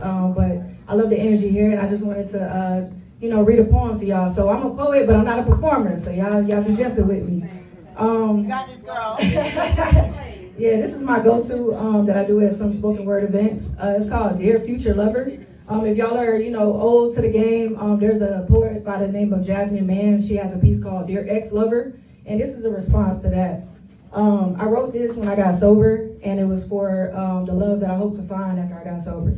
But I love the energy here, and I just wanted to, read a poem to y'all. So I'm a poet, but I'm not a performer, so y'all be gentle with me. You got this, girl. Yeah, this is my go-to that I do at some spoken word events. It's called Dear Future Lover. If y'all are, old to the game, there's a poet by the name of Jasmine Mann. She has a piece called Dear Ex-Lover, and this is a response to that. I wrote this when I got sober, and it was for the love that I hope to find after I got sober.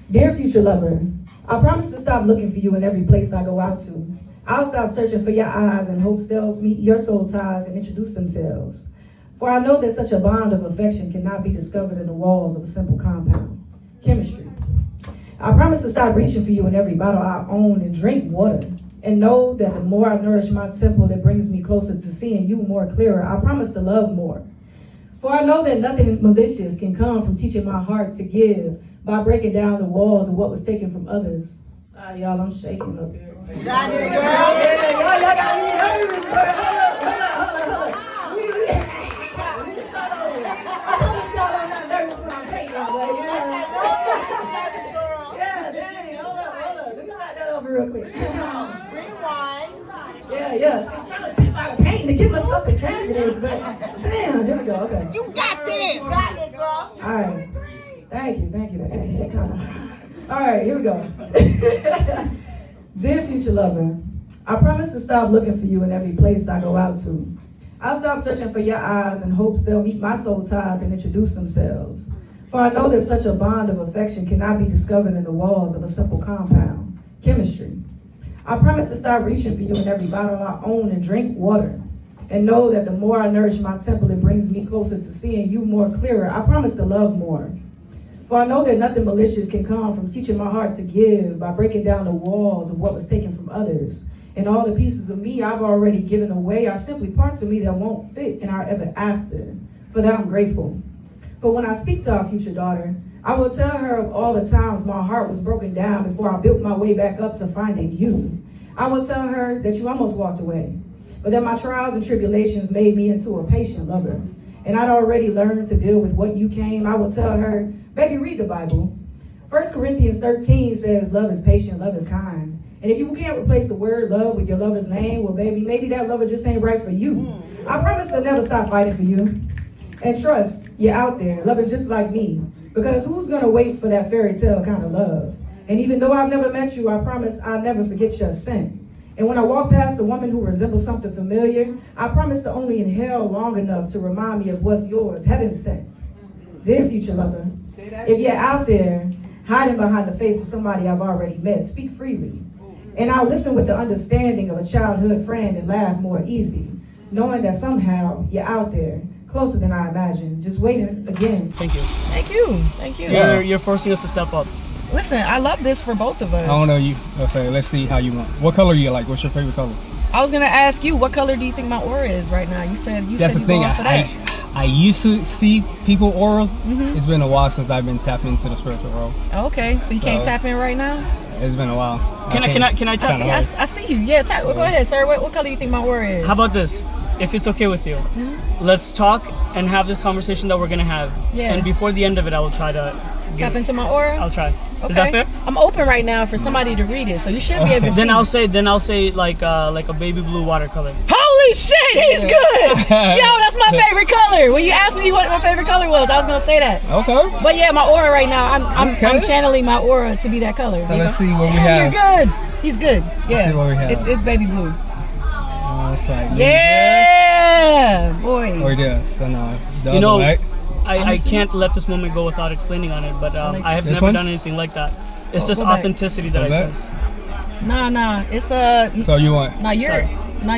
Dear future lover, I promise to stop looking for you in every place I go out to. I'll stop searching for your eyes in hopes they'll meet your soul ties and introduce themselves. For I know that such a bond of affection cannot be discovered in the walls of a simple compound. Chemistry. I promise to stop reaching for you in every bottle I own and drink water. And know that the more I nourish my temple, it brings me closer to seeing you more clearer. I promise to love more. For I know that nothing malicious can come from teaching my heart to give by breaking down the walls of what was taken from others. Sorry, y'all, I'm shaking up here. You got this, girl. Yeah, y'all got me nervous, girl. Hold up. I promise y'all I'm not nervous when I'm painting, but yeah, dang, hold up. Let me start that over real quick. Yeah. So I'm trying to sit by the paint to give myself some confidence, but damn, here we go. Okay. You got this. You got this, girl. All right. Thank you. All right, here we go. Dear future lover, I promise to stop looking for you in every place I go out to. I'll stop searching for your eyes in hopes they'll meet my soul ties and introduce themselves. For I know that such a bond of affection cannot be discovered in the walls of a simple compound. Chemistry. I promise to stop reaching for you in every bottle I own and drink water. And know that the more I nourish my temple, it brings me closer to seeing you more clearer. I promise to love more. For I know that nothing malicious can come from teaching my heart to give by breaking down the walls of what was taken from others. And all the pieces of me I've already given away are simply parts of me that won't fit in our ever after. For that I'm grateful. For when I speak to our future daughter, I will tell her of all the times my heart was broken down before I built my way back up to finding you. I will tell her that you almost walked away, but that my trials and tribulations made me into a patient lover. And I'd already learned to deal with what you came. I will tell her, baby, read the Bible. 1 Corinthians 13 says, love is patient, love is kind. And if you can't replace the word love with your lover's name, well, baby, maybe that lover just ain't right for you. I promise to never stop fighting for you. And trust, you're out there, loving just like me. Because who's gonna wait for that fairy tale kind of love? And even though I've never met you, I promise I'll never forget your scent. And when I walk past a woman who resembles something familiar, I promise to only inhale long enough to remind me of what's yours, heaven sent. Dear future lover, if you're out there hiding behind the face of somebody I've already met, speak freely. And I'll listen with the understanding of a childhood friend and laugh more easy, knowing that somehow you're out there, closer than I imagined, just waiting again. Thank you. Thank you. You're forcing us to step up. Listen, I love this for both of us. I don't know you. Let's see how you want. What color you like? What's your favorite color? I was gonna ask you, what color do you think my aura is right now? You said That's the thing. Going for that. I used to see people auras. It's been a while since I've been tapping into the spiritual world. Okay, so you can't tap in right now? It's been a while. Can I tap? I see you. Yeah, tap. Go ahead, sir. What color do you think my aura is? How about this? If it's okay with you, let's talk and have this conversation that we're gonna have. Yeah. And before the end of it, I will try to tap into my aura. I'll try. Okay. Is that fair? I'm open right now for somebody to read it, so you should be able to see. Then I'll say like a baby blue watercolor. Holy shit, he's good. Yo, that's my favorite color. When you asked me what my favorite color was, I was gonna say that. Okay. But yeah, my aura right now, I'm channeling my aura to be that color. So let's see what we have. You're good. He's good. Yeah. Let's see what we have. It's baby blue. It's like boy. Or this. So no. You know, right? I can't let this moment go without explaining on it, but I have never done anything like that. It's just authenticity that I sense. Nah. It's So you want?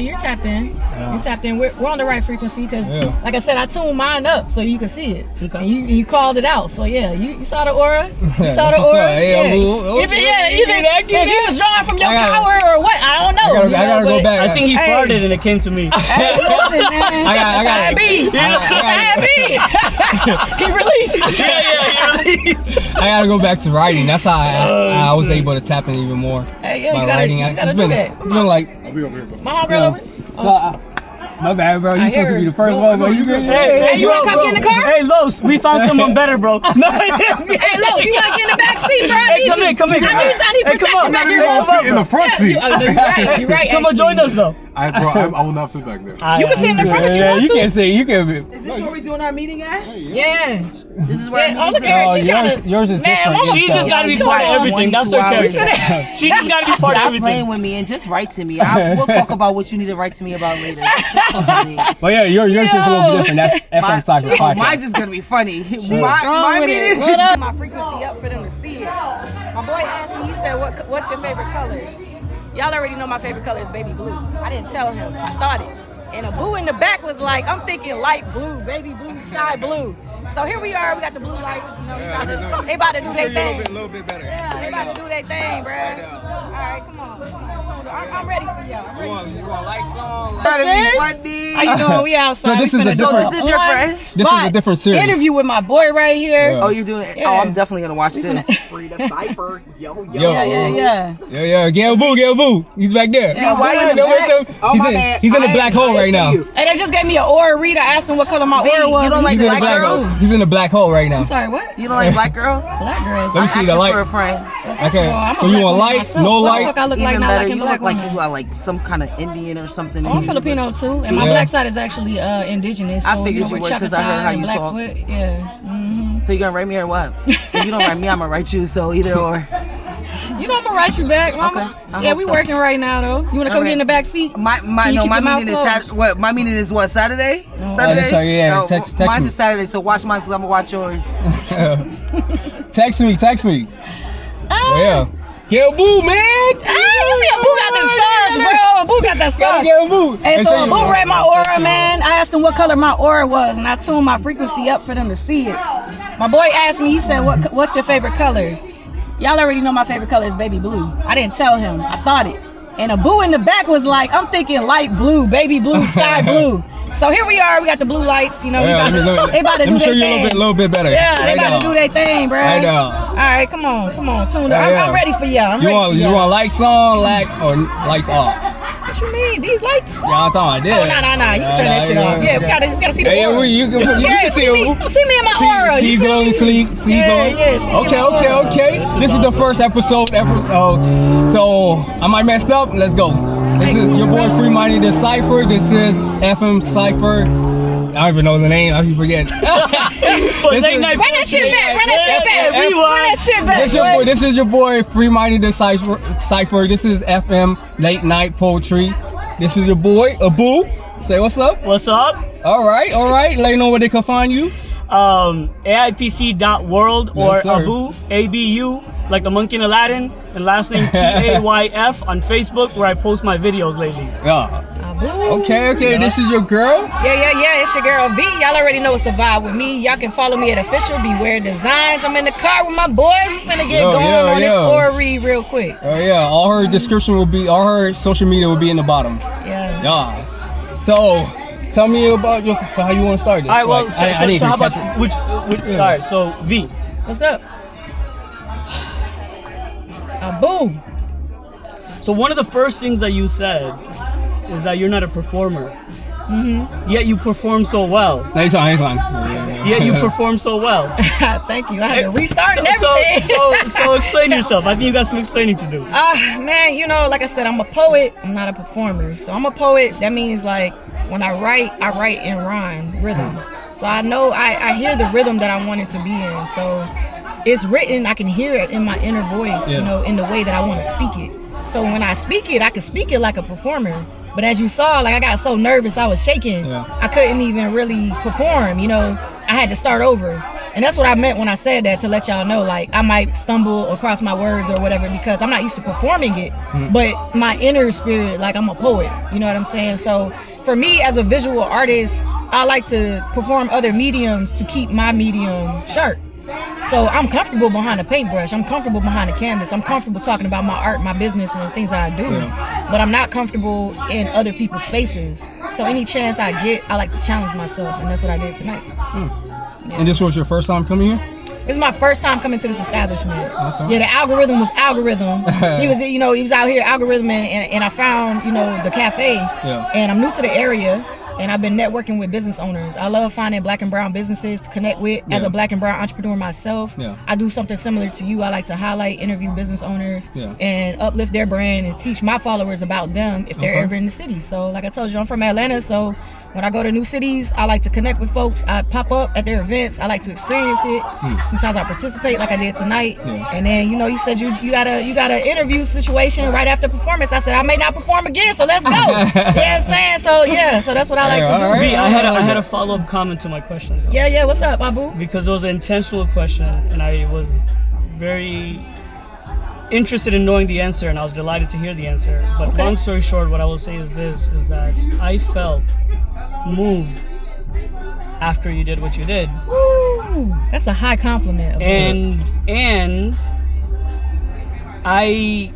You're tapped in. Yeah. You're tapped in. We're on the right frequency because, like I said, I tuned mine up so you can see it. Okay. And you called it out. So yeah, you saw the aura. You saw the aura. If he was drawing from your power or what, I don't know. I gotta go back. I think he farted and it came to me. Hey, listen, man. I got He released. Yeah, he released. I gotta go back to writing. That's how I was able to tap in even more. Hey, yeah, by you gotta writing. do that. It's been like. My homegirl over. My bad, bro. You I supposed to hear be the it. first one, bro. You good? Hey, you wanna come get in the car? Hey, Los, we found someone better, bro. Hey, look, you want to get in the back seat, bro? Hey, come in. I need protection back here. Come on, in the front seat. You're right. Come on, join us though. I will not fit back there. You can sit in the front if you want You to. can say, you can. Is this where we doing our meeting at? Yeah. This is where Oh, our look meeting's at at? her. She trying to. yours is Man, different. mama- She's just got to be part of everything. That's her character. She just got to be part of Stop everything. playing with me and just write to me. We'll talk about what you need to write to me about later. Just talk to me. But yeah, yours is a little bit different. That's FM Cypher podcast. Mine's is gonna be funny. Strong My with it. meeting. What up? My frequency up for them to see it. My boy asked me, he said, what's your favorite color? Y'all already know my favorite color is baby blue. I didn't tell him. I thought it. And a boo in the back was like, I'm thinking light blue, baby blue, sky blue. So here we are. We got the blue lights. You know, they about to do their thing. A little bit better. Yeah, they about to do their thing, bro. All right, come on. I'm ready for y'all. You want light song? How you doing? We outside. So this We is a finna do different- This is your friend? This is a different series. Interview with my boy right here. Yeah. Oh, you're doing it? Yeah. Oh, I'm definitely gonna watch this. Free the Cypher. Yo. Yeah. Gail Boo. He's back there. Yeah, why you in the Oh, my bad. He's in the I black ain't- hole I right ain't now. see you. Hey, they just gave me an aura read. I asked him what color my Wait, aura was. you don't like He's in the black black girls? hole. He's in the black hole right now. I'm sorry, what? You don't like black girls? Black girls. Let me see the Asking light. for a friend. Okay. I'm a So you black want woman light? myself. No What the light? fuck I look like Even not better, like you in look black like woman? you are like some kind of Indian or something. Oh, I'm Filipino too, and my Yeah. black side is actually indigenous. So, I figured you we're would, 'cause I heard how you talk. Blackfoot. Yeah. Mm-hmm. So you gonna write me or what? If you don't write me, I'm gonna write you. So either or. You know I'm gonna write you back, mama. Okay, I Yeah, hope we so. working right now though. You wanna come All get in right. the back seat? My Can you keep my your mouth meeting is closed? what? My meeting is what? Saturday? Saturday? sorry, yeah, Oh, text mine's me. is Saturday, so watch mine, so I'm gonna watch yours. Text me. Ah. Yeah. Gail Boo, man. You see, Abu got the sauce, bro. Abu got that sauce. Gail Boo. Hey, so Abu read my aura, man. I asked him what color my aura was, and I tuned my frequency up for them to see it. My boy asked me, he said, what's your favorite color? Y'all already know my favorite color is baby blue. I didn't tell him. I thought it. And Abu in the back was like, I'm thinking light blue, baby blue, sky blue. So here we are. We got the blue lights. You know, they about to do Let me show their you thing. a little bit better. Yeah, they Right about now. to do their thing, bro. Right now. All right, come on, tune up. Yeah. I'm ready for y'all. You want lights on, or lights off? What you mean? These lights? Yeah, I'm talking about Oh, no. You can turn that shit off. Yeah, we gotta see the aura. You can see it. See me in my aura. See You feel glowing, me? sleek, see Yeah, glowing. yeah, see me in my aura. Okay. This is the first episode. So I might messed up. Let's go. This is your boy Free Minded the Cypher. This is FM Cypher. I don't even know the name. I forget. Late night Run that shit back. Run that shit back. This is your boy Free Minded the Cypher. This is FM Late Night Poetry. This is your boy Abu. Say what's up. What's up? All right. Let you know where they can find you. AIPC.world or Yes, sir. Abu, ABU, like the monkey in Aladdin, and last name TAYF on Facebook, where I post my videos lately. Yeah. Abu. Okay. This is your girl. Yeah. It's your girl V. Y'all already know it's a vibe with me. Y'all can follow me at Official Beware Designs. I'm in the car with my boy. We finna get going on this aura read real quick. Oh yeah. All her social media will be in the bottom. Yeah. So, tell me about how you want to start this. All right, well, I need so to how about catch it. which all right, so V. What's up? Abu. So one of the first things that you said is that you're not a performer. Mm-hmm. Yet you perform so well. Nice on. Yet you perform so well. Thank you. I had to restart and everything. So explain yourself. I think you got some explaining to do. Man, you know, like I said, I'm a poet. I'm not a performer. So I'm a poet. That means like when I write in rhyme, rhythm. So I know I hear the rhythm that I want it to be in. So it's written. I can hear it in my inner voice. You know, in the way that I want to speak it. So when I speak it, I can speak it like a performer. But as you saw, like I got so nervous, I was shaking. Yeah. I couldn't even really perform, you know. I had to start over. And that's what I meant when I said that, to let y'all know, like I might stumble across my words or whatever because I'm not used to performing it. But my inner spirit, like I'm a poet, you know what I'm saying? So for me as a visual artist, I like to perform other mediums to keep my medium sharp. So I'm comfortable behind a paintbrush. I'm comfortable behind a canvas. I'm comfortable talking about my art, my business, and the things that I do. But I'm not comfortable in other people's spaces. So any chance I get, I like to challenge myself, and that's what I did tonight. And this was your first time coming here? This is my first time coming to this establishment. Okay. Yeah, the algorithm was algorithm. he was out here algorithming, and I found, the cafe. Yeah. And I'm new to the area. and I've been networking with business owners. I love finding black and brown businesses to connect with. As a black and brown entrepreneur myself, I do something similar to you. I like to highlight, interview business owners and uplift their brand and teach my followers about them if they're ever in the city. So like I told you, I'm from Atlanta, so when I go to new cities, I like to connect with folks. I pop up at their events. I like to experience it. Sometimes I participate like I did tonight. And then, you know, you said you got a interview situation right after performance. I said I may not perform again, so let's go. You know what I'm saying? So yeah, so that's what I like to do. V, I had a follow-up comment to my question though. Yeah, what's up, Abu? Because it was an intentional question and I was very interested in knowing the answer, and I was delighted to hear the answer. But long story short, what I will say is this, is that I felt moved after you did what you did. Ooh, that's a high compliment. And I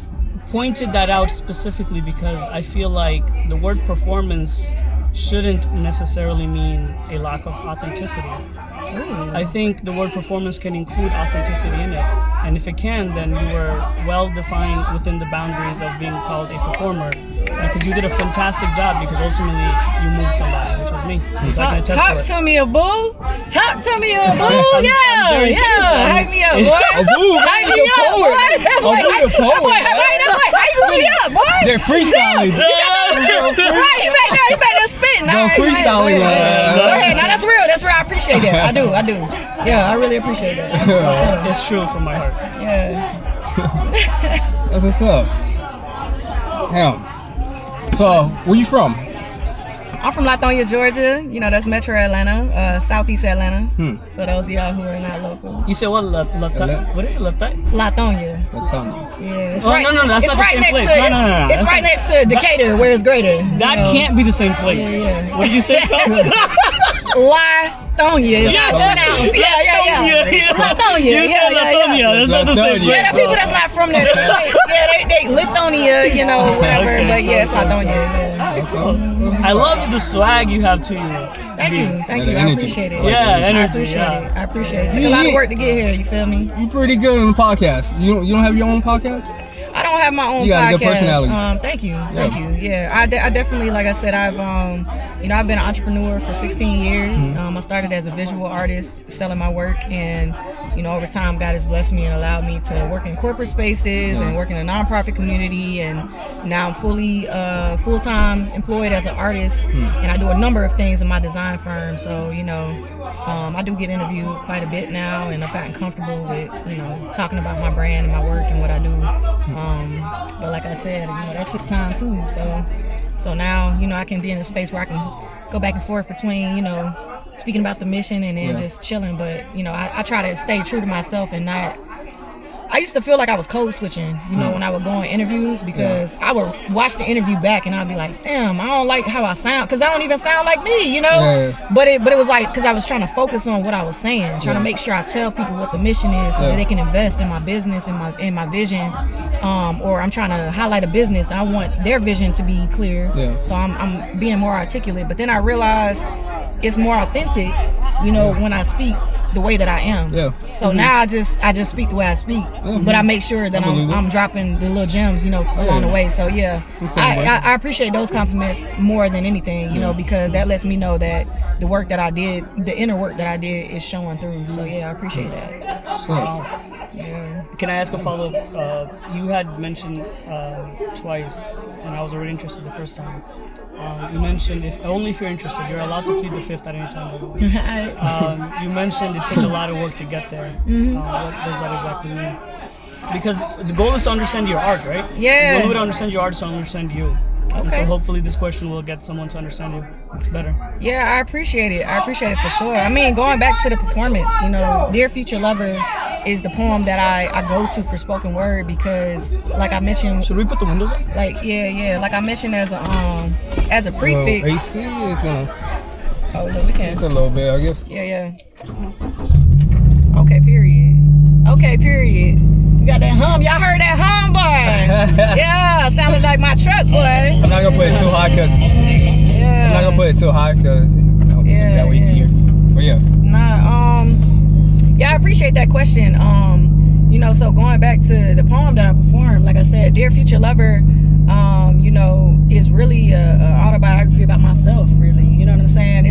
pointed that out specifically because I feel like the word performance shouldn't necessarily mean a lack of authenticity. I think the word performance can include authenticity in it. And if it can, then you were well defined within the boundaries of being called a performer. Because you did a fantastic job, because ultimately you moved somebody, which was me. Talk to me, Abu. Talk to me, Abu. Yeah. Hype me up, boy. Abu, Hype me up, boy. Abu the poet. Hype me up, boy. They're freestyling. Right, you made us spin. They're freestyling. Go ahead. Now that's real. I appreciate that. I do. Yeah, I really appreciate that. Sure. It's true from my heart. Yeah. That's what's up. Damn. So, where you from? I'm from Latonia, Georgia. You know, that's Metro Atlanta, Southeast Atlanta. For those of y'all who are not local. You said what? What is it? Latonia? Latonia. Yeah, it's Oh, right. no, that's it's not right the same next place. to. No. It's right next to Decatur, where it's greater. That can't be the same place. Yeah. What did you say? Latonia is how it's pronounced. Yeah. Latonia. Yeah. That's not the same place. Yeah, the people that's not from there, they Lithonia, you know, whatever. Okay. But yeah, it's Latonia. Yeah. Cool. I love the swag you have to you. Thank you. I appreciate it. Yeah, energy. I appreciate it. Took a lot of work to get here. You feel me? You pretty good on the podcast. You don't have your own podcast? I don't have my own podcast. You got a good personality. Thank you. Yeah, I definitely, like I said, I've I've been an entrepreneur for 16 years. I started as a visual artist, selling my work, and over time, God has blessed me and allowed me to work in corporate spaces and work in a nonprofit community, and now I'm fully full-time employed as an artist, and I do a number of things in my design firm. So I do get interviewed quite a bit now, and I've gotten comfortable with talking about my brand and my work and what I do. But like I said, that took time too. So now, I can be in a space where I can go back and forth between, speaking about the mission and then just chilling. But, I try to stay true to myself and not. I used to feel like I was code switching, when I would go on interviews, because I would watch the interview back and I'd be like, damn, I don't like how I sound, because I don't even sound like me, But it was like, because I was trying to focus on what I was saying, trying to make sure I tell people what the mission is so that they can invest in my business and in my vision, or I'm trying to highlight a business and I want their vision to be clear. So I'm being more articulate. But then I realized it's more authentic, when I speak the way that I am. So now I just speak the way I speak, but I make sure that I'm dropping the little gems, along the way. So I appreciate those compliments more than anything, because that lets me know that the work that I did, the inner work that I did, is showing through. So I appreciate that. Can I ask a follow-up? You had mentioned twice, and I was already interested the first time. You mentioned only if you're interested, you're allowed to plead the fifth at any time. You mentioned it took a lot of work to get there. What does that exactly mean? Because the goal is to understand your art, right? Yeah. The only way to understand your art is to understand you. And so hopefully this question will get someone to understand you better. Yeah, I appreciate it. For sure. I mean, going back to the performance, Dear Future Lover is the poem that I go to for spoken word, because like I mentioned. Should we put the windows up? Like I mentioned as a prefix. Well, AC is gonna. Oh no, we can. It's a little bit, I guess. Yeah. Okay, period. You got that hum. Y'all heard that hum, boy? Yeah, sounded like my truck, boy. I'm not gonna put it too high, because I'm not gonna put it too high, because so that we hear. But I appreciate that question. So going back to the poem that I performed, like I said, Dear Future Lover, you know, is really a autobiography about myself, really. You know what I'm saying?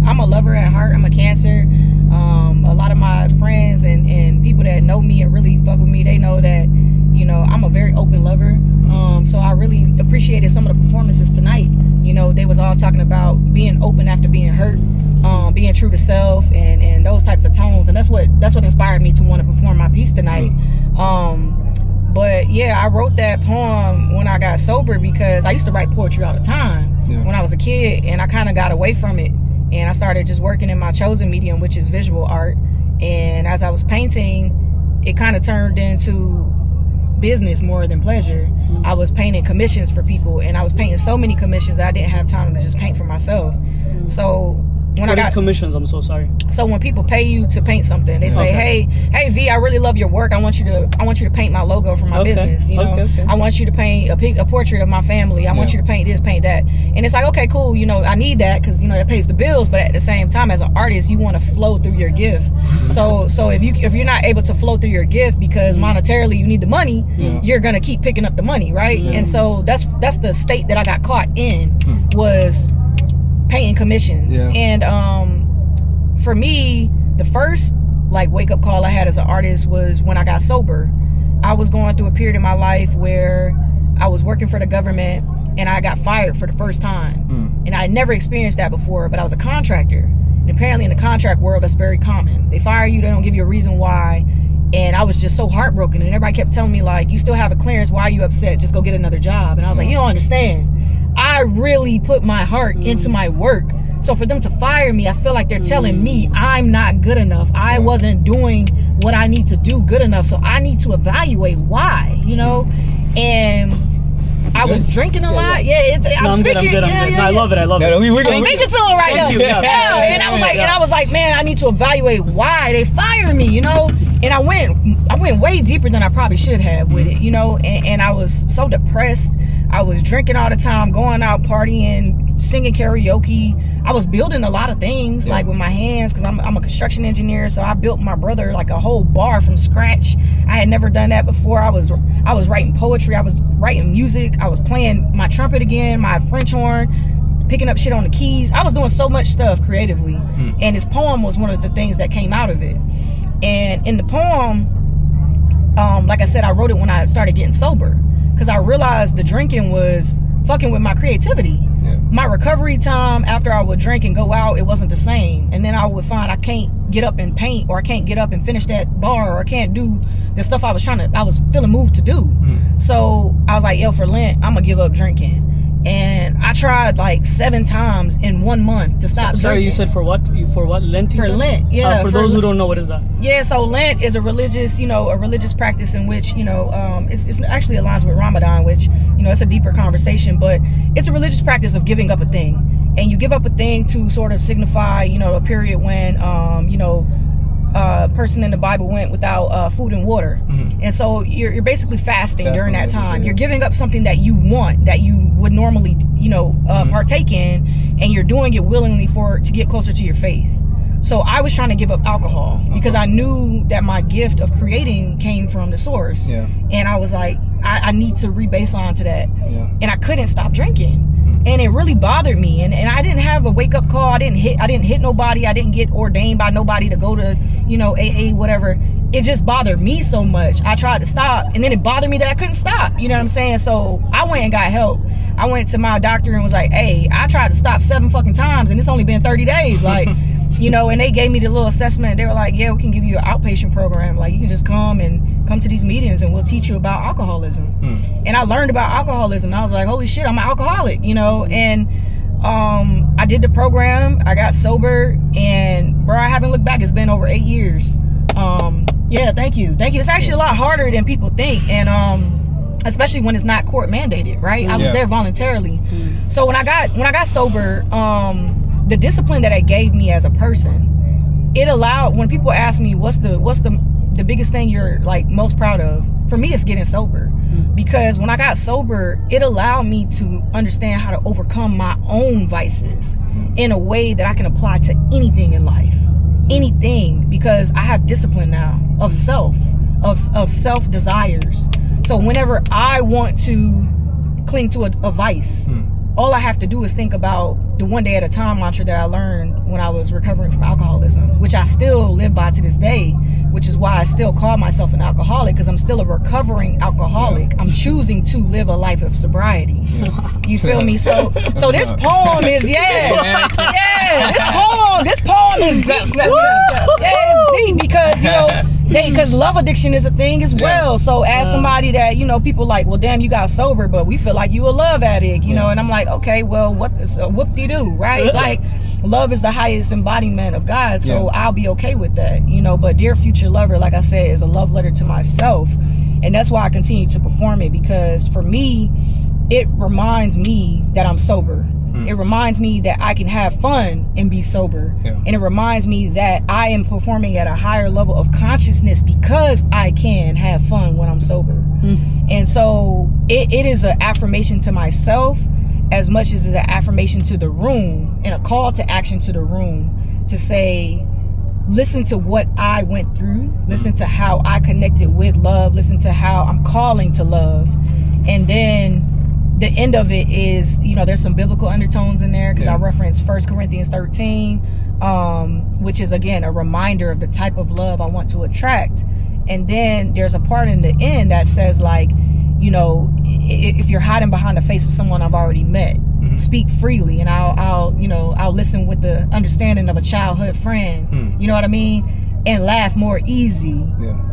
I'm a lover at heart. I'm a Cancer. A lot of my friends and people that know me and really fuck with me, they know that, you know, I'm a very open lover. So I really appreciated some of the performances tonight. You know, they was all talking about being open after being hurt, being true to self, and those types of tones. And that's what inspired me to want to perform my piece tonight. But yeah, I wrote that poem when I got sober because I used to write poetry all the time when I was a kid, and I kind of got away from it. And I started just working in my chosen medium, which is visual art. And as I was painting, it kind of turned into business more than pleasure. I was painting commissions for people, and I was painting so many commissions that I didn't have time to just paint for myself. So when What is commissions? I'm so sorry. So when people pay you to paint something, they say, "Hey, V, I really love your work. I want you to paint my logo for my business. You know, I want you to paint a portrait of my family. I want you to paint this, paint that." And it's like, okay, cool. You know, I need that because, you know, that pays the bills. But at the same time, as an artist, you want to flow through your gift. So if you're not able to flow through your gift because monetarily you need the money, you're gonna keep picking up the money, right? And so that's the state that I got caught in, was painting commissions. And for me, the first like wake up call I had as an artist was when I got sober. I was going through a period in my life where I was working for the government and I got fired for the first time. And I had never experienced that before, but I was a contractor. And apparently in the contract world, that's very common. They fire you, they don't give you a reason why. And I was just so heartbroken, and everybody kept telling me, like, you still have a clearance, why are you upset? Just go get another job. And I was like, you don't understand. I really put my heart into my work. So for them to fire me, I feel like they're telling me I'm not good enough. I wasn't doing what I need to do good enough. So I need to evaluate why, you know? And I was drinking a lot. I'm good. I love it. I'm speaking to him right now. And I was like, man, I need to evaluate why they fired me, you know? And I went way deeper than I probably should have with it, you know? And I was so depressed. I was drinking all the time, going out partying, singing karaoke. I was building a lot of things like with my hands, because I'm a construction engineer. So I built my brother like a whole bar from scratch. I had never done that before. I was writing poetry. I was writing music. I was playing my trumpet again, my French horn, picking up shit on the keys. I was doing so much stuff creatively. And this poem was one of the things that came out of it. And in the poem, like I said, I wrote it when I started getting sober, because I realized the drinking was fucking with my creativity. My recovery time after I would drink and go out, it wasn't the same. And then I would find I can't get up and paint, or I can't get up and finish that bar, or I can't do the stuff I was feeling moved to do. So I was like, yo, for Lent, I'm gonna give up drinking. And I tried like 7 times in 1 month to stop drinking. Sorry, you said for what? For what? Lent? For Lent, yeah. For those who don't know, what is that? Yeah, so Lent is a religious practice in which, it's actually aligns with Ramadan, which, it's a deeper conversation, but it's a religious practice of giving up a thing. And you give up a thing to sort of signify, a period when, a person in the Bible went without food and water. And so you're basically fasting during that time. You're giving up something that you want, that you would normally, partake in, and you're doing it willingly to get closer to your faith. So I was trying to give up alcohol because I knew that my gift of creating came from the source. And I was like, I need to re-baseline to that. And I couldn't stop drinking. And it really bothered me. And I didn't have a wake up call. I didn't hit nobody. I didn't get ordained by nobody to go to, AA, whatever. It just bothered me so much. I tried to stop, and then it bothered me that I couldn't stop. You know what I'm saying? So I went and got help. I went to my doctor and was like, hey, I tried to stop 7 fucking times, and it's only been 30 days. Like, and they gave me the little assessment. They were like, yeah, we can give you an outpatient program. Like, you can just come to these meetings and we'll teach you about alcoholism. And I learned about alcoholism. I was like, holy shit, I'm an alcoholic, And I did the program. I got sober, and bro, I haven't looked back. It's been over 8 years. Yeah, thank you. It's actually a lot harder than people think, and especially when it's not court mandated, right? I was there voluntarily. So when I got sober, the discipline that it gave me as a person, it allowed, when people ask me what's the biggest thing you're like most proud of, for me it's getting sober. Because when I got sober, it allowed me to understand how to overcome my own vices in a way that I can apply to anything in life. Anything, because I have discipline now of self desires. So whenever I want to cling to a vice. All I have to do is think about the one day at a time mantra that I learned when I was recovering from alcoholism, which I still live by to this day, which is why I still call myself an alcoholic, because I'm still a recovering alcoholic. I'm choosing to live a life of sobriety. You feel me? So this poem is, this poem is deep. It's deep because, you know, because love addiction is a thing as well. So as somebody that, you know, people like, well, damn, you got sober, but we feel like you a love addict, you know, and I'm like, okay, well, what is whoop-de-doo, right? Like, love is the highest embodiment of God, so I'll be okay with that, you know. But Dear Future Lover, like I said, is a love letter to myself, and that's why I continue to perform it, because for me, it reminds me that I'm sober. It reminds me that I can have fun and be sober. And it reminds me that I am performing at a higher level of consciousness because I can have fun when I'm sober. And so it is an affirmation to myself as much as it's an affirmation to the room and a call to action to the room to say, listen to what I went through, listen to how I connected with love, listen to how I'm calling to love. And then the end of it is, you know, there's some biblical undertones in there because I reference 1 Corinthians 13, which is, again, a reminder of the type of love I want to attract. And then there's a part in the end that says, like, you know, if you're hiding behind the face of someone I've already met, speak freely, and I'll listen with the understanding of a childhood friend, you know what I mean, and laugh more easy.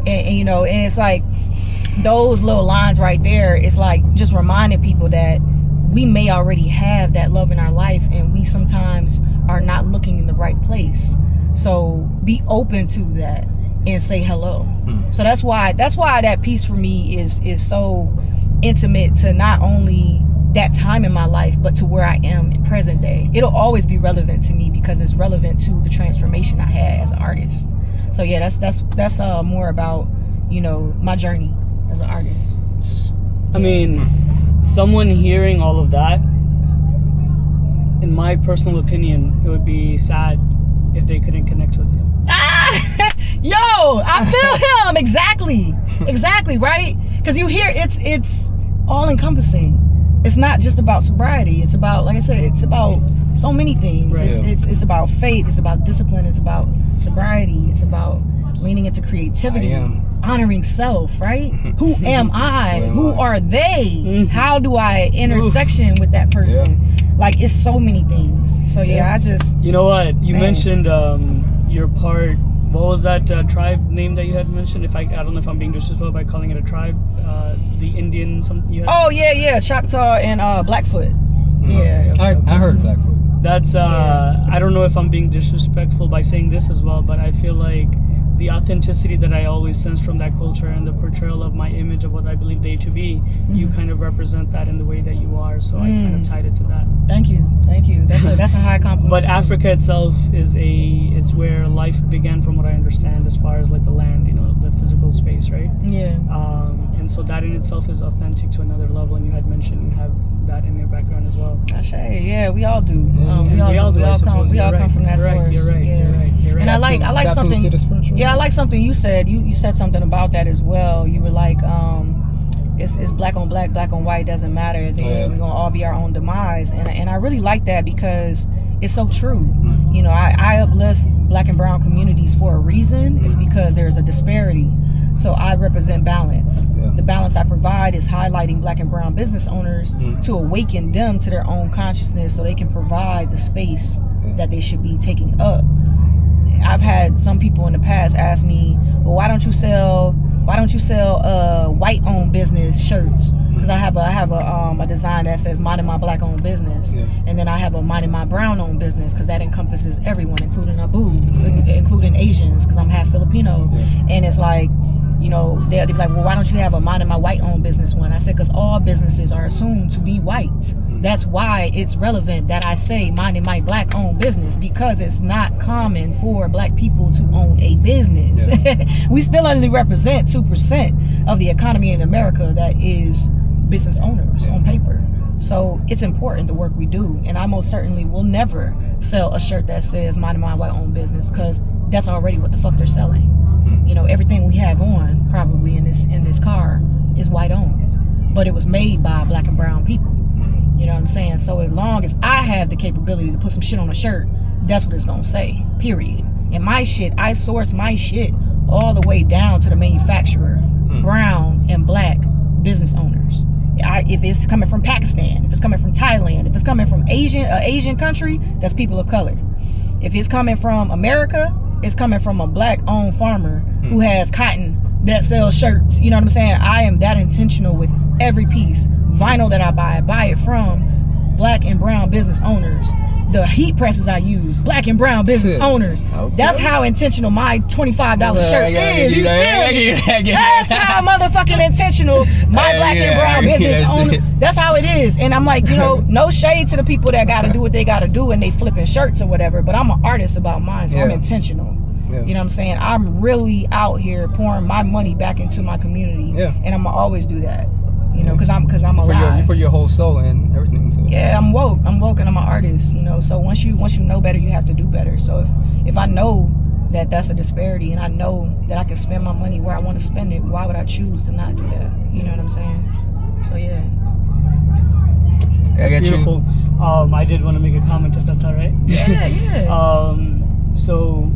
And you know, and it's like, those little lines right there, it's like just reminding people that we may already have that love in our life, and we sometimes are not looking in the right place. So be open to that and say hello. So that's why that piece for me is so intimate to not only that time in my life, but to where I am in present day. It'll always be relevant to me because it's relevant to the transformation I had as an artist. So yeah, that's more about, you know, my journey as an artist. I mean, someone hearing all of that, in my personal opinion, it would be sad if they couldn't connect with you. Yo, I feel him. Exactly, right? Because you hear it's all encompassing. It's not just about sobriety. It's about, like I said, it's about so many things. Right. It's about faith. It's about discipline. It's about sobriety. It's about leaning into creativity, honoring self, right? Who am I? Who are they? How do I intersection with that person? Like, it's so many things. So yeah, I just, you know what, you mentioned your part. What was that tribe name that you had mentioned? I don't know if I'm being disrespectful by calling it a tribe. The Indian you had? Oh yeah, Choctaw and Blackfoot. Yeah, I heard Blackfoot. That's I don't know if I'm being disrespectful by saying this as well, but I feel like the authenticity that I always sense from that culture and the portrayal of my image of what I believe they to be, you kind of represent that in the way that you are. So I kind of tied it to that. Thank you. That's a high compliment. But Africa itself it's where life began, from what I understand, as far as like the land, you know, the physical space, right? Yeah. And so that in itself is authentic to another level. And you had mentioned you have that in your background as well. Yeah, we all do. We all come from that source. You're right. And I like something. Yeah, I like something you said. You said something about that as well. You were like, it's black on black, black on white, doesn't matter. Then we're gonna all be our own demise. And I really like that because it's so true. You know, I uplift black and brown communities for a reason. It's because there's a disparity. So I represent balance. The balance I provide is highlighting black and brown business owners to awaken them to their own consciousness so they can provide the space that they should be taking up. I've had some people in the past ask me, well, why don't you sell white owned business shirts? Because I have a design that says minding my black owned business, and then I have a minding my brown owned business, because that encompasses everyone, including Abu, including Asians, because I'm half Filipino. And it's like, you know, they'll be like, well, why don't you have a minding my white owned business one? I said, because all businesses are assumed to be white. That's why it's relevant that I say minding my black owned business, because it's not common for black people to own a business. We still only represent 2% of the economy in America that is business owners on paper. So it's important, the work we do. And I most certainly will never sell a shirt that says minding my white owned business, because that's already what the fuck they're selling. You know, everything we have on probably in this car is white owned. but it was made by black and brown people. You know what I'm saying? So as long as I have the capability to put some shit on a shirt, that's what it's gonna say, period. And my shit, I source my shit all the way down to the manufacturer, brown and black business owners. If it's coming from Pakistan, if it's coming from Thailand, if it's coming from Asian country, that's people of color. If it's coming from America, it's coming from a black-owned farmer who has cotton that sells shirts. You know what I'm saying? I am that intentional with every piece. Vinyl that I buy it from black and brown business owners. The heat presses I use, black and brown business owners. Okay. That's how intentional my $25 shirt is. You feel me? That's how motherfucking intentional my black and brown business owner. That's how it is. And I'm like, you know, no shade to the people that gotta do what they gotta do and they flipping shirts or whatever, but I'm an artist about mine, so I'm intentional. Yeah. You know what I'm saying? I'm really out here pouring my money back into my community. Yeah. And I'm gonna always do that. You know, because I'm alive. You put your whole soul in everything into it. Yeah, I'm woke, and I'm an artist. You know, so once you know better, you have to do better. So if I know that that's a disparity, and I know that I can spend my money where I want to spend it, why would I choose to not do that? You know what I'm saying? So yeah. That's beautiful. I did want to make a comment, if that's all right. Yeah. So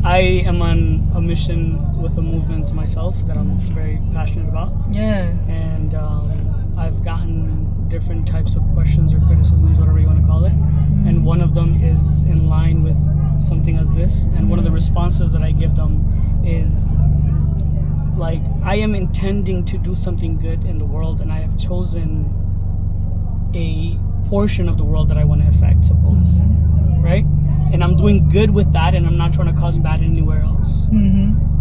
I am on a mission with a movement myself that I'm very passionate about. Yeah. And I've gotten different types of questions or criticisms, whatever you want to call it. And one of them is in line with something as this. And one of the responses that I give them is like, I am intending to do something good in the world, and I have chosen a portion of the world that I want to affect, suppose. Right? And I'm doing good with that, and I'm not trying to cause bad anywhere else.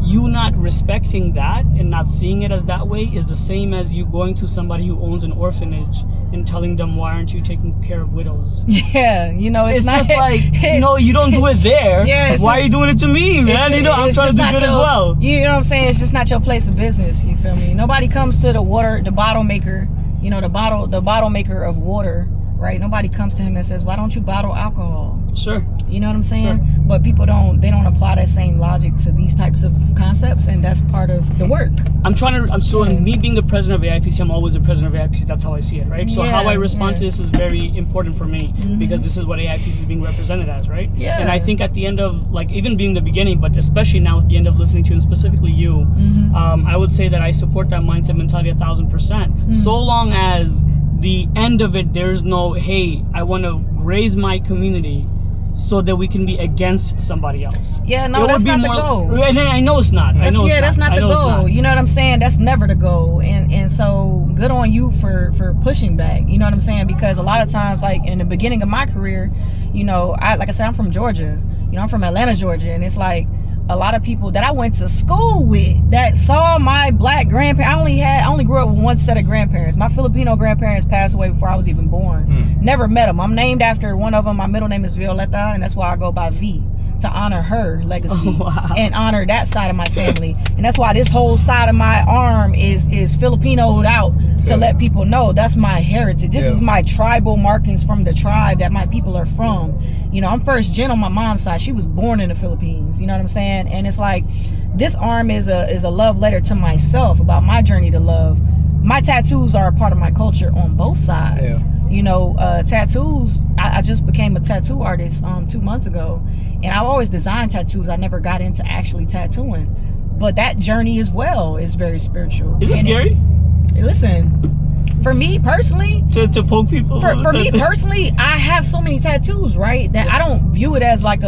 You not respecting that and not seeing it as that way is the same as you going to somebody who owns an orphanage and telling them, why aren't you taking care of widows? Yeah, you know, it's not just like, you know, you don't do it there. Yeah, why are you doing it to me, man? You know, I'm trying to do good as well. You know what I'm saying? It's just not your place of business. You feel me? Nobody comes to the bottle maker, you know, the bottle maker of water, right? Nobody comes to him and says, why don't you bottle alcohol? Sure. You know what I'm saying? Sure. But people don't apply that same logic to these types of concepts, and that's part of the work. Me being the president of AIPC, I'm always the president of AIPC. That's how I see it, right? So how I respond to this is very important for me, because this is what AIPC is being represented as, right? Yeah. And I think at the end of, like, even being the beginning, but especially now at the end of listening to you, and specifically you, I would say that I support that mindset mentality 1,000%. So long as the end of it, there's no, hey, I want to raise my community so that we can be against somebody else. Yeah, no, that's not the goal. I know it's not. That's not the goal. You know what I'm saying? That's never the goal. And so good on you for pushing back. You know what I'm saying? Because a lot of times, like in the beginning of my career, you know, like I said, I'm from Georgia. You know, I'm from Atlanta, Georgia, and it's like a lot of people that I went to school with that saw my black grandparents. I only grew up with one set of grandparents. My Filipino grandparents passed away before I was even born. Never met them. I'm named after one of them. My middle name is Violeta, and that's why I go by V, to honor her legacy and honor that side of my family. And that's why this whole side of my arm is Filipinoed out to let people know that's my heritage. This is my tribal markings from the tribe that my people are from. You know, I'm first gen on my mom's side. She was born in the Philippines. You know what I'm saying? And it's like, this arm is a love letter to myself about my journey to love. My tattoos are a part of my culture on both sides. You know, tattoos, I just became a tattoo artist 2 months ago. And I've always designed tattoos. I never got into actually tattooing. But that journey as well is very spiritual. Is it scary? Listen, for me personally, to poke people. For me personally, I have so many tattoos, right? That I don't view it as like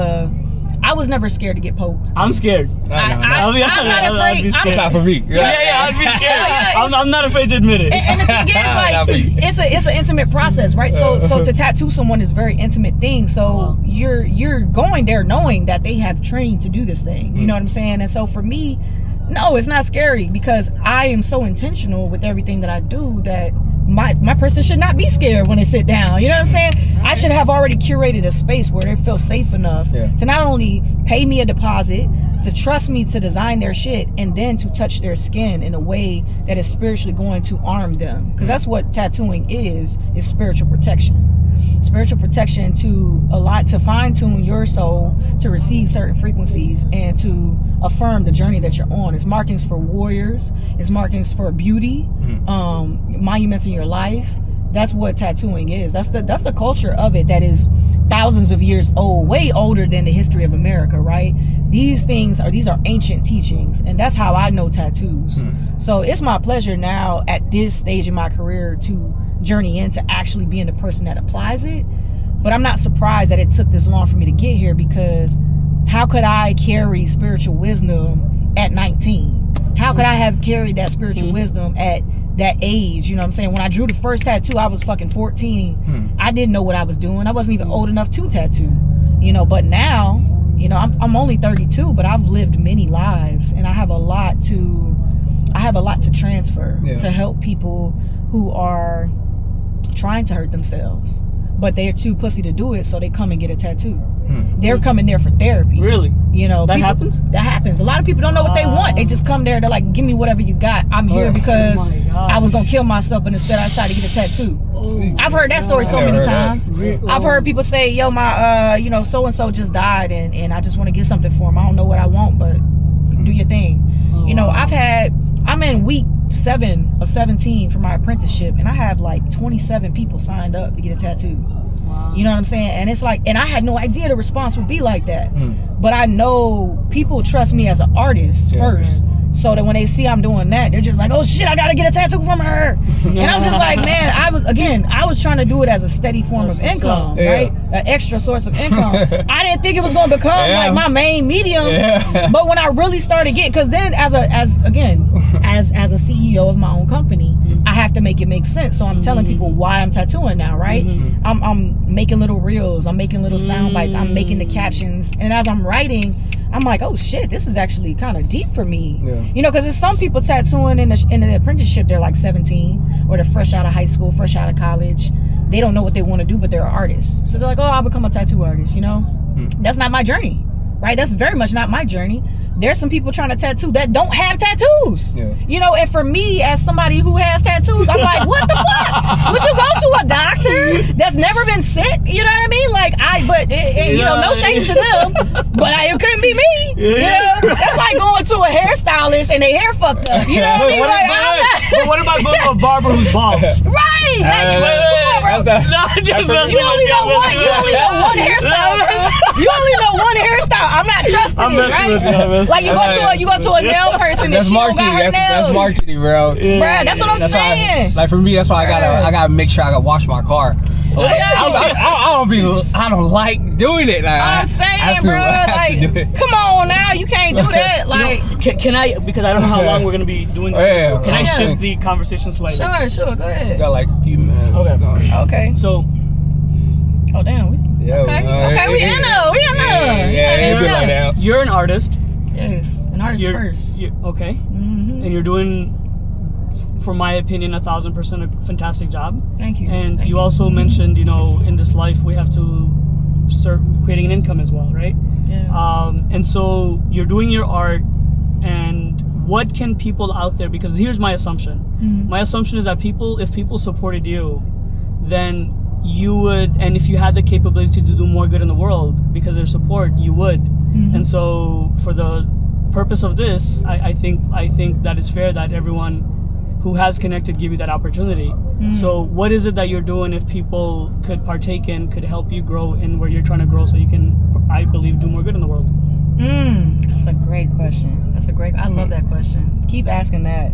I was never scared to get poked. I'm scared. I'm not afraid. It's not for me. I'd be scared. I'm not afraid to admit it. And the thing is, like, it's an intimate process, right? So to tattoo someone is a very intimate thing. So you're going there knowing that they have trained to do this thing. You know what I'm saying? And so for me, no, it's not scary, because I am so intentional with everything that I do that my person should not be scared when they sit down. You know what I'm saying? I should have already curated a space where they feel safe enough to not only pay me a deposit, to trust me to design their shit, and then to touch their skin in a way that is spiritually going to arm them. Because that's what tattooing is spiritual protection. spiritual protection to fine tune your soul to receive certain frequencies and to affirm the journey that you're on. It's markings for warriors. It's markings for beauty, monuments in your life. That's what tattooing is. That's the culture of it that is thousands of years old, way older than the history of America, right? These are ancient teachings, and that's how I know tattoos. So it's my pleasure now at this stage in my career to journey into actually being the person that applies it. But I'm not surprised that it took this long for me to get here, because how could I carry spiritual wisdom at 19? How could I have carried that spiritual wisdom at that age? You know what I'm saying? When I drew the first tattoo, I was fucking 14. I didn't know what I was doing. I wasn't even old enough to tattoo, but now, I'm only 32, but I've lived many lives, and I have a lot to transfer to help people who are trying to hurt themselves, but they're too pussy to do it, so they come and get a tattoo. They're coming there for therapy. Really? That happens? That happens. A lot of people don't know what they want. They just come there, they're like, give me whatever you got. I'm here because I was going to kill myself, but instead I decided to get a tattoo. I've heard that story so many times. I've heard people say, yo, my, so-and-so just died, and I just want to get something for him. I don't know what I want, but do your thing. I'm in week 7 of 17 for my apprenticeship, and I have like 27 people signed up to get a tattoo. You know what I'm saying? And it's like, and I had no idea the response would be like that. But I know people trust me as an artist first. So that when they see I'm doing that, they're just like, oh shit, I gotta get a tattoo from her. And I'm just like, man, I was trying to do it as a steady form of income, right? An extra source of income. I didn't think it was gonna become like my main medium. But when I really started getting, because then as a CEO of my own company, I have to make it make sense. So I'm telling people why I'm tattooing now, right? I'm making little reels, I'm making little sound bites, I'm making the captions, and as I'm writing, I'm like, oh shit, this is actually kind of deep for me. Because there's some people tattooing in the apprenticeship, they're like 17, or they're fresh out of high school, fresh out of college. They don't know what they want to do, but they're artists. So they're like, oh, I'll become a tattoo artist, That's not my journey, right? That's very much not my journey. There's some people trying to tattoo that don't have tattoos. And for me, as somebody who has tattoos, I'm like, what the fuck? Would you go to a doctor that's never been sick? You know what I mean? Like, no shame to them, but it couldn't be me. That's like going to a hairstylist and their hair fucked up. You know what I mean? But what about going to a barber who's bald? Right. You only know one hairstyle. You only know one hairstyle. I'm not trusting it, right? Like you go to a nail person and she don't got her nails. That's marketing, bro. Bruh, that's what I'm saying. Like for me, that's why I gotta make sure I gotta wash my car. Like, I don't like doing it. Like, I'm saying, bro, like, come on now, you can't do that. Like, can I? Because I don't know how long we're gonna be doing this. Can I shift the conversation slightly? Sure, go ahead. We got like a few minutes. Okay. So. Oh damn. We in there. You're an artist. Yes, an artist first. Okay. And you're doing, for my opinion, 1,000% a fantastic job. Thank you. And you also mentioned, in this life we have to start creating an income as well, right? Yeah. And so you're doing your art, and what can people out there? Because here's my assumption. My assumption is that if people supported you, then you would, and if you had the capability to do more good in the world because of their support, you would. And so for the purpose of this, I think that it's fair that everyone who has connected give you that opportunity. So what is it that you're doing if people could partake in, could help you grow in where you're trying to grow so you can, I believe, do more good in the world? That's a great question. I love that question. Keep asking that.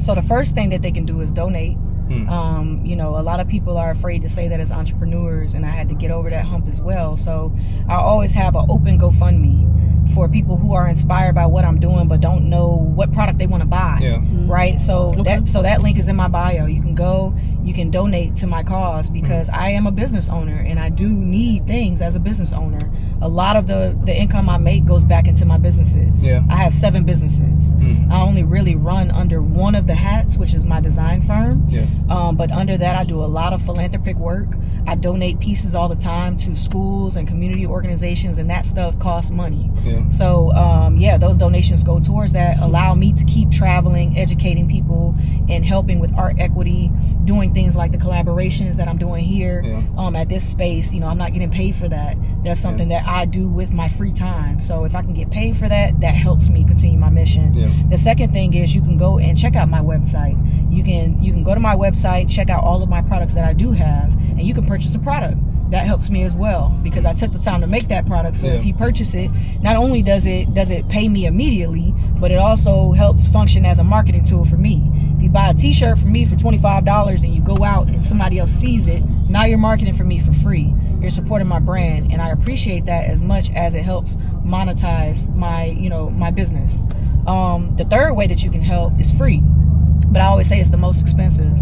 So the first thing that they can do is donate. A lot of people are afraid to say that as entrepreneurs, and I had to get over that hump as well. So I always have an open GoFundMe for people who are inspired by what I'm doing but don't know what product they want to buy. Right? So that link is in my bio. You can go, you can donate to my cause, because I am a business owner and I do need things as a business owner. A lot of the income I make goes back into my businesses. I have 7 businesses. I only really run under one of the hats, which is my design firm. But under that, I do a lot of philanthropic work. I donate pieces all the time to schools and community organizations, and that stuff costs money. Yeah. So those donations go towards that, allow me to keep traveling, educating people, and helping with art equity, doing things like the collaborations that I'm doing here at this space. You know, I'm not getting paid for that. That's something that I do with my free time. So if I can get paid for that, that helps me continue my mission. Yeah. The second thing is you can go and check out my website. You can go to my website, check out all of my products that I do have, and you can purchase a product. That helps me as well because I took the time to make that product. So if you purchase it, not only does it pay me immediately, but it also helps function as a marketing tool for me. If you buy a t-shirt from me for $25 and you go out and somebody else sees it, now you're marketing for me for free. You're supporting my brand, and I appreciate that as much as it helps monetize my business. The third way that you can help is free, but I always say it's the most expensive.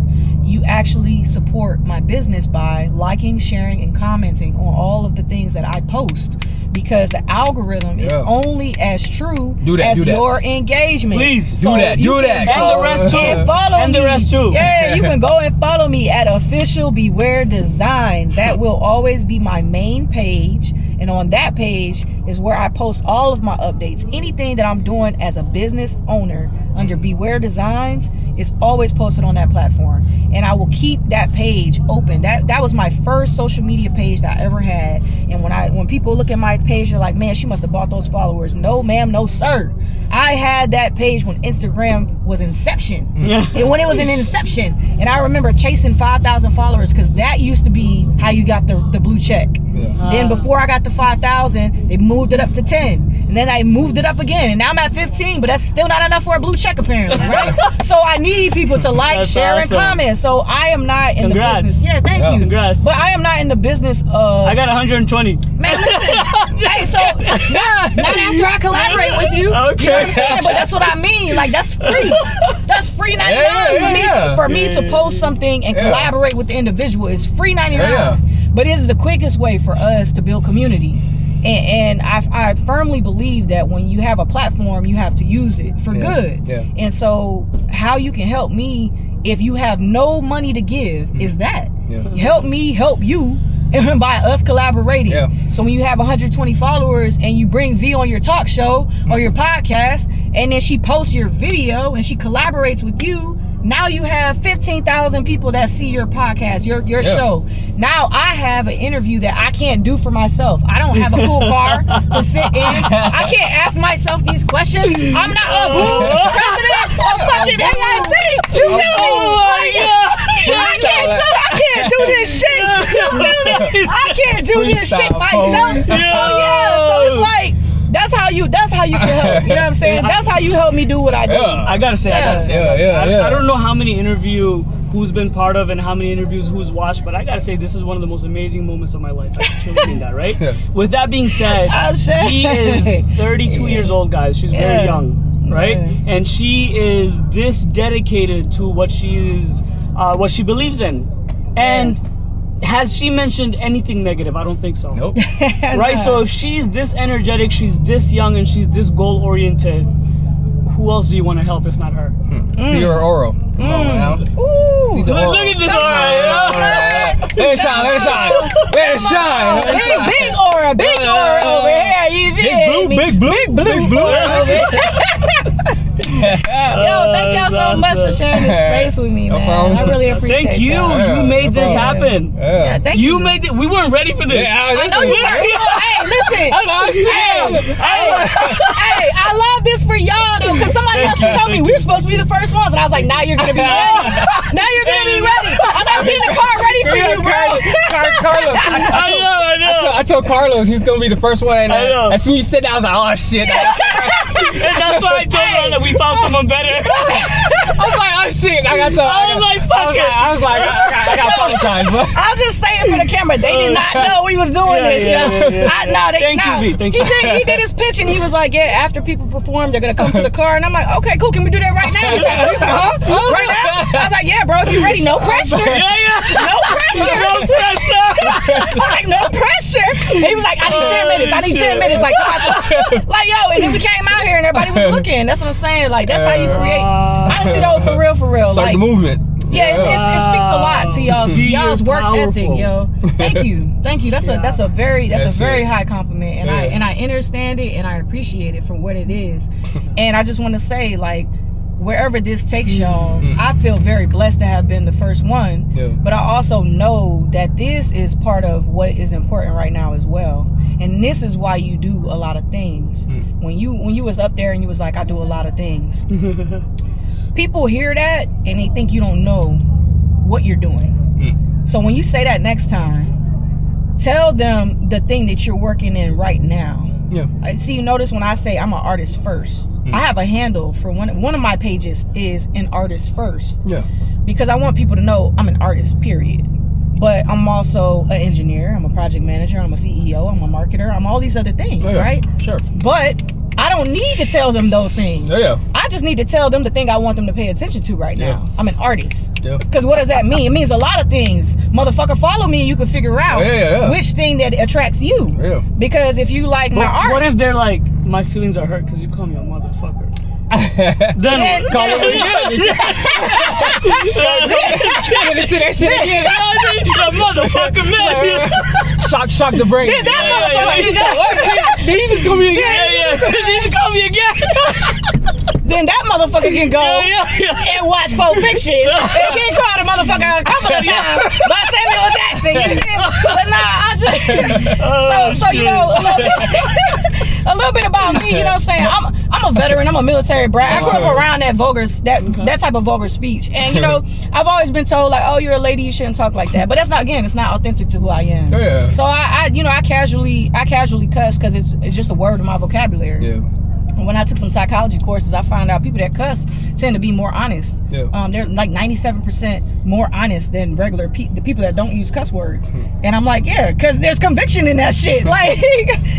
You actually support my business by liking, sharing, and commenting on all of the things that I post, because the algorithm is only as true as your engagement. Please do that. And the rest too. And follow and me. the rest too. Yeah, you can go and follow me at Official Beware Designs. That will always be my main page. And on that page is where I post all of my updates. Anything that I'm doing as a business owner under Beware Designs is always posted on that platform. And I will keep that page open. That was my first social media page that I ever had. And when people look at my page, they're like, man, she must have bought those followers. No, ma'am, no, sir. I had that page when Instagram was inception. And when it was in inception. And I remember chasing 5,000 followers because that used to be how you got the blue check. Then before I got to 5,000, they moved it up to 10. And then I moved it up again. And now I'm at 15, but that's still not enough for a blue check apparently, right? So I need people to like, share, and comment. So I am not in the business. Yeah, thank you. Congrats. But I am not in the business of... I got 120. Man, listen. Hey, so not after I collaborate with you. Okay. You know what I'm saying? But that's what I mean. Like, that's free. That's free 99 for me to post something and collaborate with the individual. It's free 99. But it is the quickest way for us to build community. And I firmly believe that when you have a platform, you have to use it for good. Yeah. And so how you can help me if you have no money to give is that. Help me help you by us collaborating. So when you have 120 followers and you bring V on your talk show or your podcast, and then she posts your video and she collaborates with you, now you have 15,000 people that see your podcast, your show. Now I have an interview that I can't do for myself. I don't have a cool car to sit in. I can't ask myself these questions. I'm not a president of fucking AIC. You feel me? I can't do this shit. You feel me? I can't do this shit myself. So it's like, that's how you can help. You know what I'm saying? That's how you help me do what I do. I gotta say. I don't know how many interview who's been part of and how many interviews who's watched, but I gotta say this is one of the most amazing moments of my life. I truly mean that, right? With that being said, he is 32 years old, guys. She's very young, right? And she is this dedicated to what she believes in. And has she mentioned anything negative? I don't think so. Nope. Right? So if she's this energetic, she's this young, and she's this goal-oriented, who else do you want to help if not her? See her aura. Come on now. See the aura. Look at this aura. Let it shine. Let it shine. Let it shine. Big aura over here. You feel me? Big blue. Over here. Yo, thank y'all so much for sharing this space with me, man. I really appreciate Thank you. y'all. You made this happen. Yeah, thank you. You made it. We weren't ready for this. I know you weren't. Hey, listen. Hey, I love this for y'all though, because somebody else told me we were supposed to be the first ones, and I was like, now you're gonna be ready. Now you're gonna be ready. I was like, I'm getting the car ready for you, bro. Carlos. I know. I told Carlos he's gonna be the first one, and I know. as soon as you said that, I was like, oh shit. And that's why I told her that we found someone better. I was like, oh shit. I was like, fuck it. I was like, I gotta apologize. I'll just say it for the camera. They did not know we was doing this. Thank you. He did his pitch and he was like, yeah, after people perform, they're gonna come to the car. And I'm like, okay, cool. Can we do that right now? He's like, huh? Right now? I was like, yeah, bro. If you ready, no pressure. No pressure. No pressure. I'm like, no pressure. And he was like, I need 10 minutes. Like, like, yo. And then we came out here and everybody was looking. That's what I'm saying. Like, that's how you create. Honestly, though, for real. Start like, the movement. Yeah, it speaks a lot to y'all's work ethic, powerful. yo. Thank you. That's a very high compliment, and Yeah. I understand it and I appreciate it for what it is. And I just want to say, like, wherever this takes y'all, I feel very blessed to have been the first one. Yeah. But I also know that this is part of what is important right now as well. And this is why you do a lot of things. When you was up there and you was like, I do a lot of things. People hear that and they think you don't know what you're doing. So when you say that next time, tell them the thing that you're working in right now. Yeah. See, you notice when I say I'm an artist first, I have a handle for one of my pages is an artist first. Yeah. Because I want people to know I'm an artist, period. But I'm also an engineer, I'm a project manager, I'm a CEO, I'm a marketer, I'm all these other things, right? Sure. But I don't need to tell them those things. Yeah. I just need to tell them the thing I want them to pay attention to right now. I'm an artist. Yeah. Because what does that mean? It means a lot of things. Motherfucker, follow me and you can figure out which thing that attracts you. Yeah. Because if you like my art. What if they're like, my feelings are hurt because you call me a motherfucker? Then call it again. Say that shit again. Motherfucker, man. Shock the brain. Then that motherfucker can go. Then you just call me again. Then you call me again. Then that motherfucker can go and watch Pulp Fiction and get called a motherfucker a couple of times by Samuel Jackson. You know? But nah, I just so you know a little bit about me. You know what I'm saying? I'm a veteran. I'm a military brat. I grew up around that type of vulgar speech, and you know I've always been told like, oh, you're a lady, you shouldn't talk like that. But that's not it's not authentic to who I am. Yeah. So I casually cuss because it's just a word in my vocabulary. Yeah. When I took some psychology courses, I found out people that cuss tend to be more honest. Yeah. They're like 97% more honest than the people that don't use cuss words. And I'm like, yeah, because there's conviction in that shit. Like,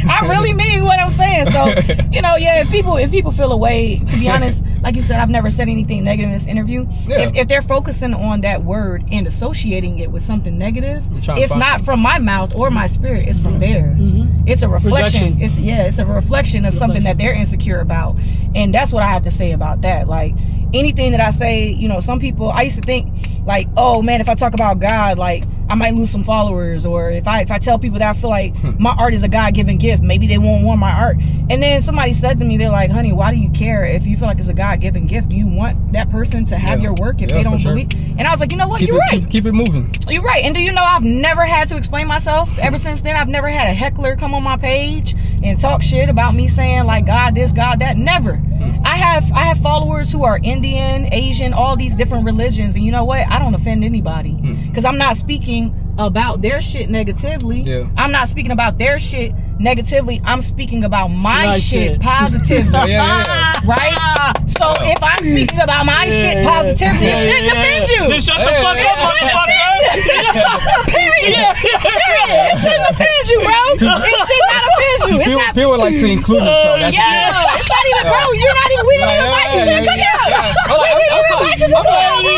I really mean what I'm saying. So, you know, yeah, if people feel a way, to be honest, like you said, I've never said anything negative in this interview. Yeah. If they're focusing on that word and associating it with something negative, trying to it's find not something. from my mouth or my spirit. It's from theirs. It's a reflection. Projection. It's a reflection of something that they're insecure about. And that's what I have to say about that. Like, anything that I say, you know, some people, I used to think like, oh man, if I talk about God, like I might lose some followers, or if I tell people that I feel like my art is a God-given gift, maybe they won't want my art. And then somebody said to me, they're like, honey, why do you care if you feel like it's a God-given gift? Do you want that person to have your work if they don't believe? And I was like, you know what, you're right. Keep it moving. You're right. And do you know I've never had to explain myself ever since then? I've never had a heckler come on my page and talk shit about me saying like God this, God that. Never. I have followers who are Indian, Asian, all these different religions, and you know what? I don't offend anybody because I'm not speaking about their shit negatively. Yeah. I'm not speaking about their shit negatively. I'm speaking about my shit positively. Right? So if I'm speaking about my shit positively, it shouldn't offend you. Then shut the fuck up, motherfucker. Period. It shouldn't offend you, bro. It should not offend you. It's not. People like to include themselves. That's Yeah, it's not even, bro. You're not even. We didn't even invite you to the cookout. We didn't even invite you to the cookout, bro.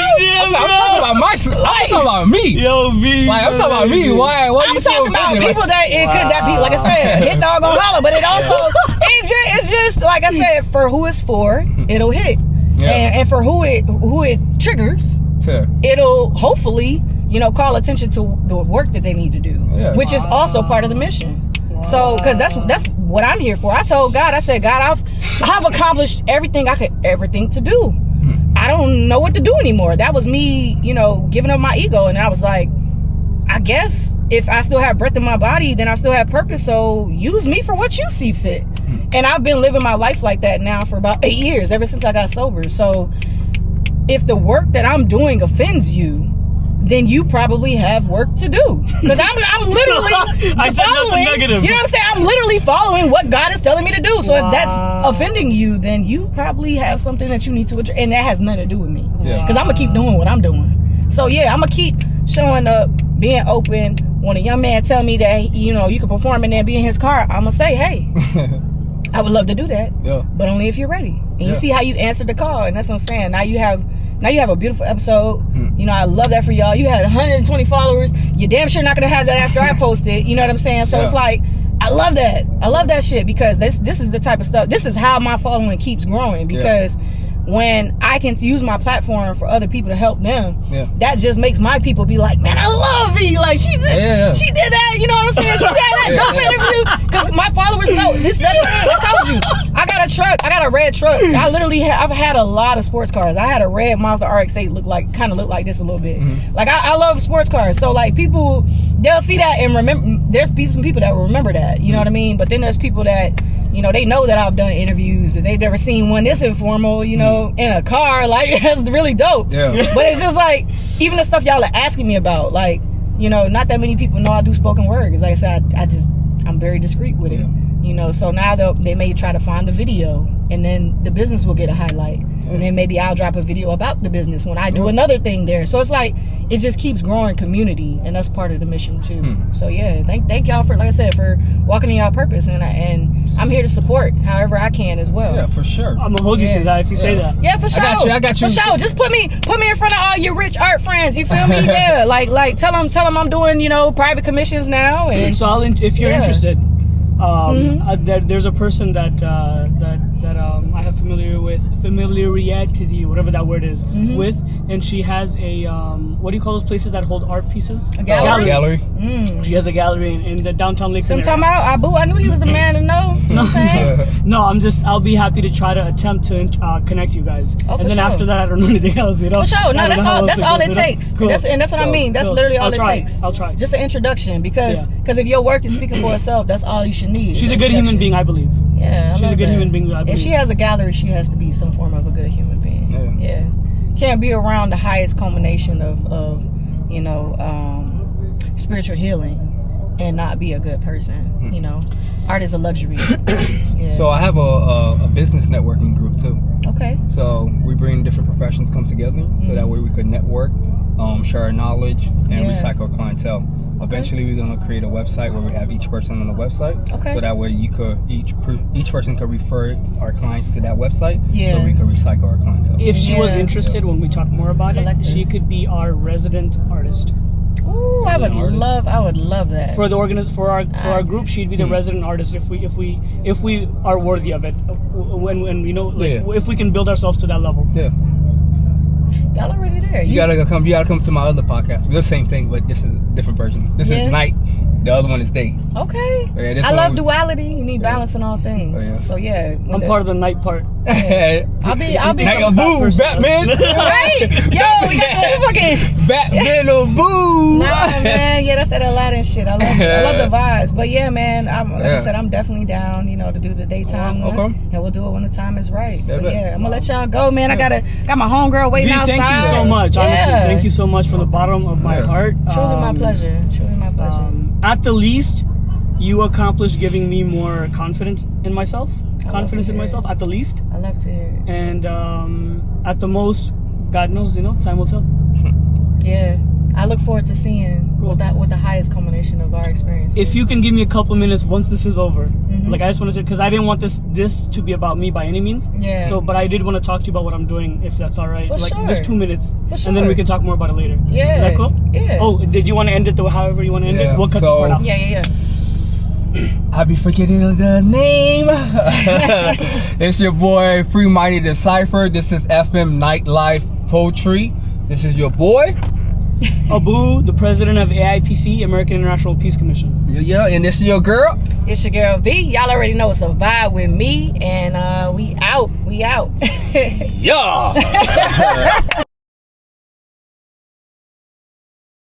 I'm talking about myself. I'm talking about me. Yo, V. Like, I'm talking about me. Why I'm you so talking about offended? people that it could that be like I said, hit dog on holler, but it also it's just like I said, for who it's for, it'll hit, and for who it triggers, it'll hopefully call attention to the work that they need to do, which is also part of the mission. So, because that's what I'm here for. I told God, I said, God, I've accomplished everything I could ever think to do. I don't know what to do anymore. That was me, giving up my ego, and I was like, I guess if I still have breath in my body, then I still have purpose. So use me for what you see fit. And I've been living my life like that now for about 8 years, ever since I got sober. So if the work that I'm doing offends you, then you probably have work to do. Because I'm literally following, negative. you know what I'm saying? I'm literally following what God is telling me to do. So if that's offending you, then you probably have something that you need to address. And that has nothing to do with me. Because I'm going to keep doing what I'm doing. So yeah, I'm going to keep showing up, being open. When a young man tell me that, you can perform and then be in his car, I'm going to say, hey, I would love to do that. But only if you're ready. And you see how you answered the call. And that's what I'm saying. Now you have a beautiful episode. I love that for y'all. You had 120 followers. You're damn sure not gonna have that after I post it. You know what I'm saying? So it's like, I love that. I love that shit because this is the type of stuff. This is how my following keeps growing because when I can use my platform for other people to help them, that just makes my people be like, man, I love V. Like she did that. You know what I'm saying? She had that dope interview. Because my followers know this. I told you, I got a truck. I got a red truck. I literally I've had a lot of sports cars. I had a red Mazda RX-8 kind of look like this a little bit. Like I love sports cars. So like people, they'll see that and remember. There's some people that will remember that. You know what I mean? But then there's people that, you know, they know that I've done interviews and they've never seen one this informal, you know, in a car. Like, that's really dope. Yeah. But it's just like, even the stuff y'all are asking me about, like, you know, not that many people know I do spoken word. Because like I said, I'm very discreet with it. You know, so now they may try to find the video and then the business will get a highlight. And then maybe I'll drop a video about the business when I do another thing there. So it's like, it just keeps growing community, and that's part of the mission too. So yeah, thank y'all for, like I said, for walking in y'all purpose, and I'm here to support however I can as well. Yeah, for sure. I'm gonna hold you to that if you say that. Yeah, for sure. I got you. For sure. Just put me in front of all your rich art friends. You feel me? Yeah, like tell them I'm doing, you know, private commissions now. And so if you're interested. There's a person that I have familiarity, whatever that word is, with, and she has a what do you call those places that hold art pieces? A gallery. She has a gallery in the downtown Lake. So I'm talking about Abu. I knew he was the man to know. You know what I'm saying? No, I'll be happy to try to attempt to connect you guys. Oh, and then after that, I don't know anything else. You know. For sure. No, that's all it takes. Cool. And that's what I mean. That's literally all it takes. I'll try. Just an introduction, because if your work is speaking for itself, that's all you should need. She's a good human being, I believe. Yeah, she's a good human being, I believe. If she has a gallery, she has to be some form of a good human being. Yeah. Can't be around the highest culmination of you know, spiritual healing and not be a good person. You know, art is a luxury. So I have a business networking group too. Okay. So we bring different professions come together, so that way we could network, share our knowledge, and recycle our clientele. Eventually, we're gonna create a website where we have each person on the website. Okay. So that way, each person could refer our clients to that website. Yeah. So we could recycle our clientele. If she was interested, when we talk more about it, she could be our resident artist. Ooh, I would love that. For our group, she'd be the resident artist if we are worthy of it. When you know, if we can build ourselves to that level. Yeah. Y'all already there. You gotta come to my other podcast. We're the same thing, but this is a different version. This is night. The other one is day. Okay. I love duality. You need balance in all things. So I'm part of the night part. I'll be Night of Boo, Batman. Right? Yo, we got the fucking Batman of Boo. Nah, man. Yeah, that's that Aladdin shit. I love the vibes. But yeah, man. Like I said, I'm definitely down. You know, to do the daytime one, and we'll do it when the time is right. But yeah, I'm gonna let y'all go, man. I got my homegirl waiting outside. Thank you so much. Honestly, thank you so much from the bottom of my heart. Truly my pleasure. Truly my pleasure. At the least, you accomplished giving me more confidence in myself. At the least. I love to hear it. And at the most, God knows, you know, time will tell. Yeah. I look forward to seeing what the highest culmination of our experience is. If you can give me a couple minutes once this is over, like I just want to say, because I didn't want this to be about me by any means. Yeah. So, but I did want to talk to you about what I'm doing, if that's all right. For sure. Just 2 minutes, for and then we can talk more about it later. Yeah. Is that cool? Yeah. Oh, did you want to end it however you want to end it? We'll cut this part out. Yeah. I be forgetting the name. It's your boy Free Minded the Cypher. This is FM Nightlife Poetry. This is your boy Abu, the president of AIPC, American International Peace Commission. Yeah, and this is your girl. It's your girl V. Y'all already know it's a vibe with me, and we out. Yeah.